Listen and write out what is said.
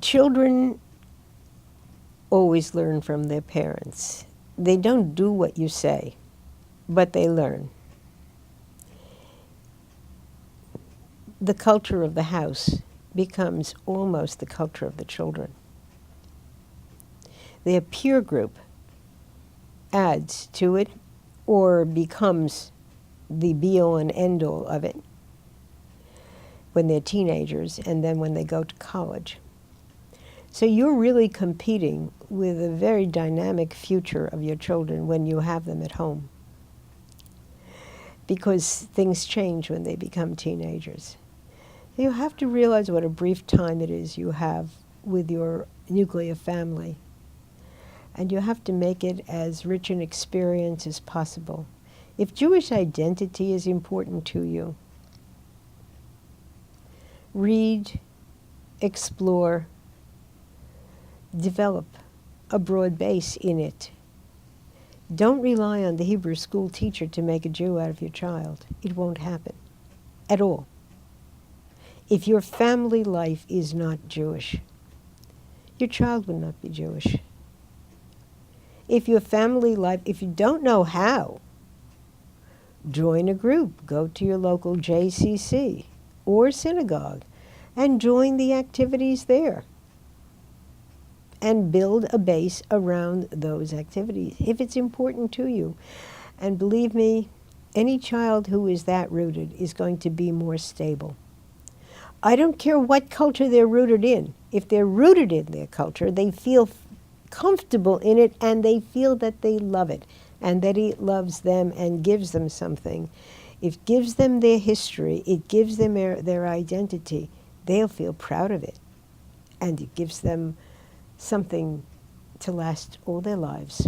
Children always learn from their parents. They don't do what you say, but they learn. The culture of the house becomes almost the culture of the children. Their peer group adds to it or becomes the be-all and end-all of it when they're teenagers and then when they go to college. So you're really competing with a very dynamic future of your children when you have them at home, because things change when they become teenagers. You have to realize what a brief time it is you have with your nuclear family, and you have to make it as rich an experience as possible. If Jewish identity is important to you, read, explore, develop a broad base in it. Don't rely on the Hebrew school teacher to make a Jew out of your child. It won't happen at all. If your family life is not Jewish, your child will not be Jewish. If your family life, if you don't know how, join a group. Go to your local JCC or synagogue and join the activities there. And build a base around those activities if it's important to you. And believe me, any child who is that rooted is going to be more stable. I don't care what culture they're rooted in. If they're rooted in their culture, they feel comfortable in it and they feel that they love it and that it loves them and gives them something. It gives them their history. It gives them their identity. They'll feel proud of it. And it gives them something to last all their lives.